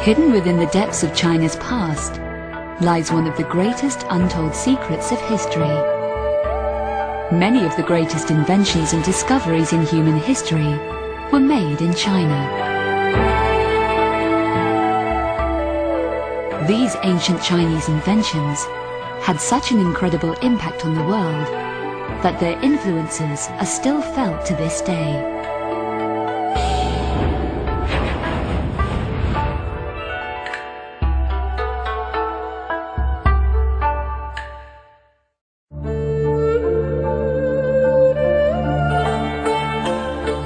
Hidden within the depths of China's past lies one of the greatest untold secrets of history. Many of the greatest inventions and discoveries in human history were made in China. These ancient Chinese inventions had such an incredible impact on the world that their influences are still felt to this day.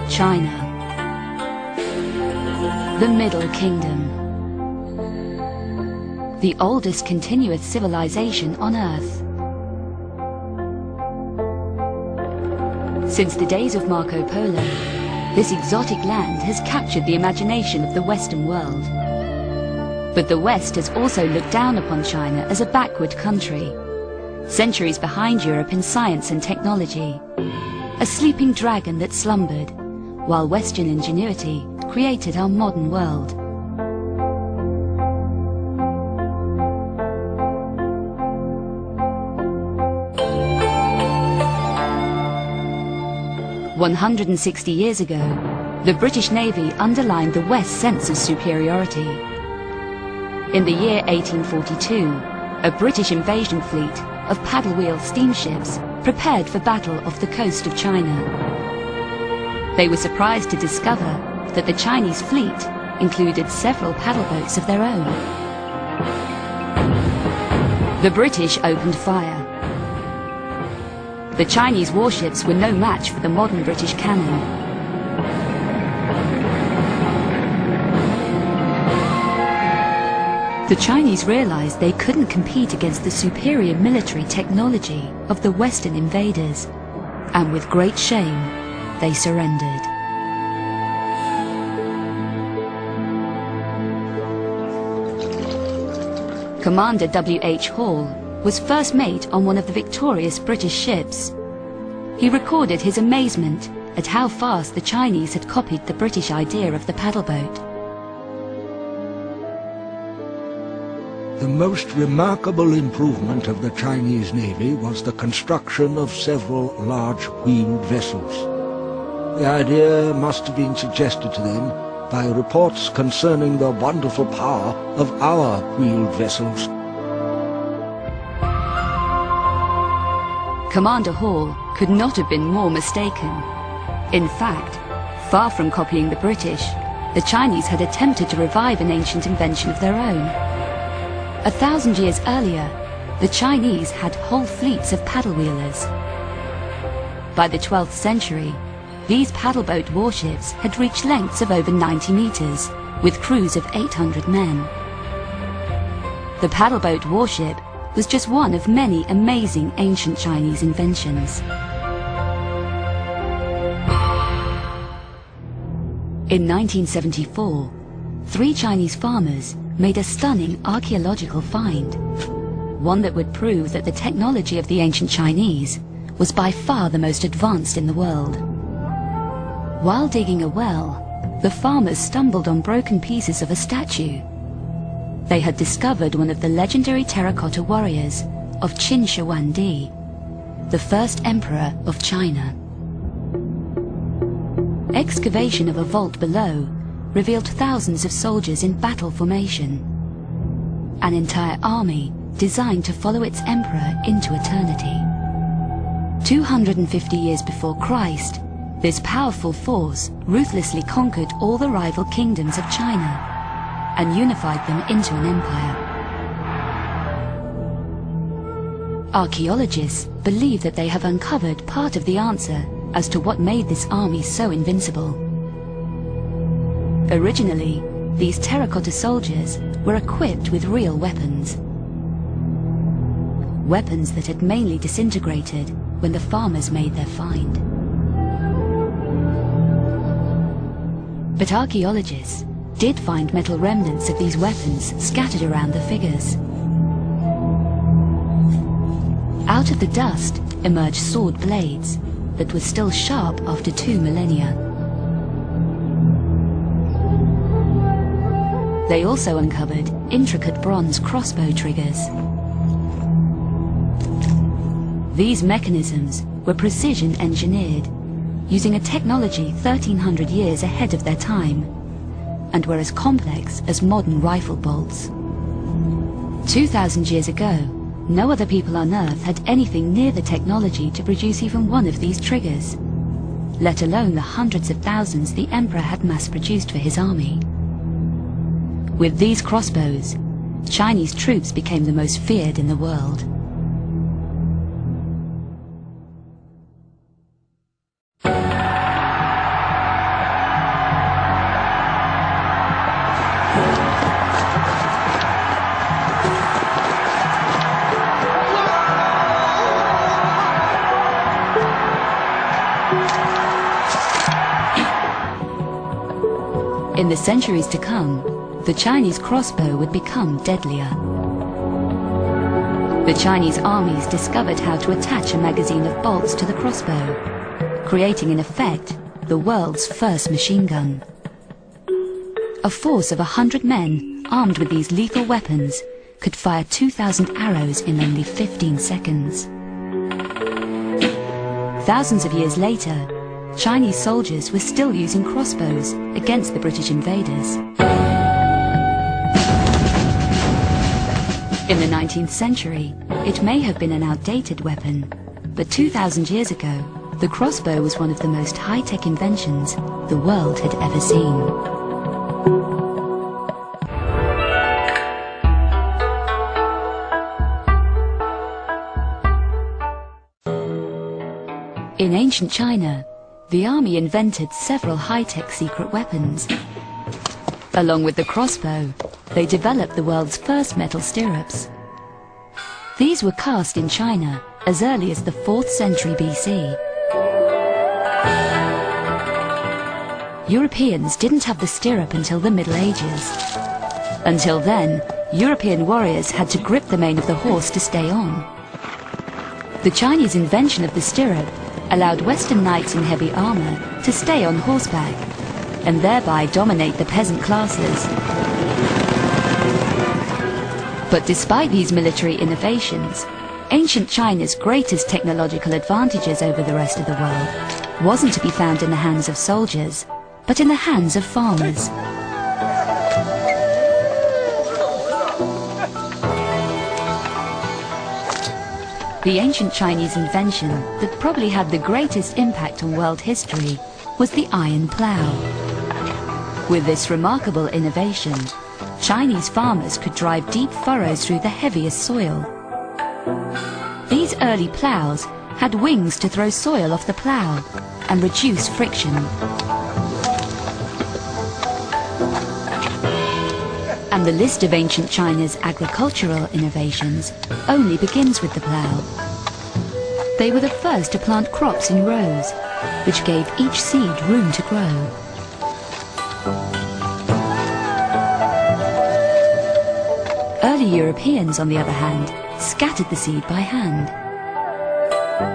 China, the Middle Kingdom, the oldest continuous civilization on Earth. Since the days of Marco Polo, this exotic land has captured the imagination of the Western world. But the West has also looked down upon China as a backward country, centuries behind Europe in science and technology, a sleeping dragon that slumbered, while Western ingenuity created our modern world. "160 years ago, the British Navy underlined the West's sense of superiority. In the year 1842, a British invasion fleet of paddle-wheel steamships prepared for battle off the coast of China. They were surprised to discover that the Chinese fleet included several paddle boats of their own. The British opened fire. The Chinese warships were no match for the modern British cannon. The Chinese realized they couldn't compete against the superior military technology of the Western invaders, and with great shame, they surrendered. Commander W.H. Hall was first mate on one of the victorious British ships. He recorded his amazement at how fast the Chinese had copied the British idea of the paddle boat. The most remarkable improvement of the Chinese Navy was the construction of several large wheeled vessels. The idea must have been suggested to them by reports concerning the wonderful power of our wheeled vessels. Commander Hall could not have been more mistaken. In fact, far from copying the British, the Chinese had attempted to revive an ancient invention of their own. 1,000 years earlier, the Chinese had whole fleets of paddle-wheelers. By the 12th century, these paddle-boat warships had reached lengths of over 90 meters, with crews of 800 men. The paddle-boat warship was just one of many amazing ancient Chinese inventions. In 1974, 3 Chinese farmers made a stunning archaeological find, one that would prove that the technology of the ancient Chinese was by far the most advanced in the world. While digging a well, the farmers stumbled on broken pieces of a statue. They had discovered one of the legendary terracotta warriors of Qin Shi Huangdi, the first emperor of China. Excavation of a vault below revealed thousands of soldiers in battle formation, an entire army designed to follow its emperor into eternity. 250 years before Christ, this powerful force ruthlessly conquered all the rival kingdoms of China and unified them into an empire. Archaeologists believe that they have uncovered part of the answer as to what made this army so invincible. Originally, these terracotta soldiers were equipped with real weapons. Weapons that had mainly disintegrated when the farmers made their find. But archaeologists did find metal remnants of these weapons scattered around the figures. Out of the dust emerged sword blades that were still sharp after 2 millennia. They also uncovered intricate bronze crossbow triggers. These mechanisms were precision engineered, using a technology 1,300 years ahead of their time, and were as complex as modern rifle bolts. 2,000 years ago, no other people on Earth had anything near the technology to produce even one of these triggers, let alone the hundreds of thousands the Emperor had mass-produced for his army. With these crossbows, Chinese troops became the most feared in the world. In the centuries to come, the Chinese crossbow would become deadlier. The Chinese armies discovered how to attach a magazine of bolts to the crossbow, creating in effect the world's first machine gun. A force of 100 men armed with these lethal weapons could fire 2,000 arrows in only 15 seconds. Thousands of years later, Chinese soldiers were still using crossbows against the British invaders. In the 19th century, it may have been an outdated weapon, but 2,000 years ago, the crossbow was one of the most high-tech inventions the world had ever seen. In ancient China, the army invented several high-tech secret weapons. Along with the crossbow, they developed the world's first metal stirrups. These were cast in China as early as the 4th century BC. Europeans didn't have the stirrup until the Middle Ages. Until then, European warriors had to grip the mane of the horse to stay on. The Chinese invention of the stirrup allowed Western knights in heavy armor to stay on horseback and thereby dominate the peasant classes. But despite these military innovations, ancient China's greatest technological advantages over the rest of the world wasn't to be found in the hands of soldiers, but in the hands of farmers. The ancient Chinese invention that probably had the greatest impact on world history was the iron plough. With this remarkable innovation, Chinese farmers could drive deep furrows through the heaviest soil. These early ploughs had wings to throw soil off the plough and reduce friction. And the list of ancient China's agricultural innovations only begins with the plough. They were the first to plant crops in rows, which gave each seed room to grow. Early Europeans, on the other hand, scattered the seed by hand.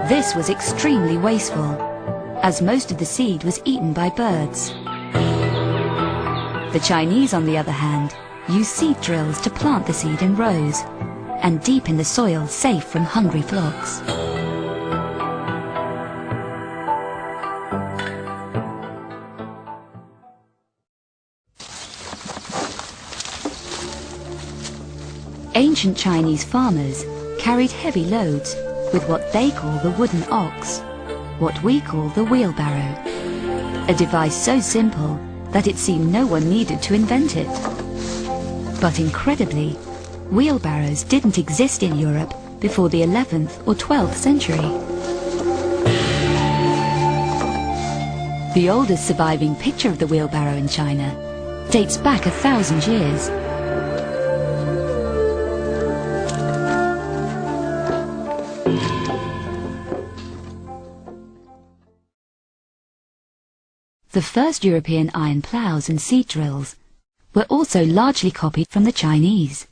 This was extremely wasteful, as most of the seed was eaten by birds. The Chinese, on the other hand, used seed drills to plant the seed in rows and deep in the soil, safe from hungry flocks. Ancient Chinese farmers carried heavy loads with what they call the wooden ox, what we call the wheelbarrow, a device so simple that it seemed no one needed to invent it. But incredibly, wheelbarrows didn't exist in Europe before the 11th or 12th century. The oldest surviving picture of the wheelbarrow in China dates back 1,000 years. The first European iron ploughs and seed drills were also largely copied from the Chinese.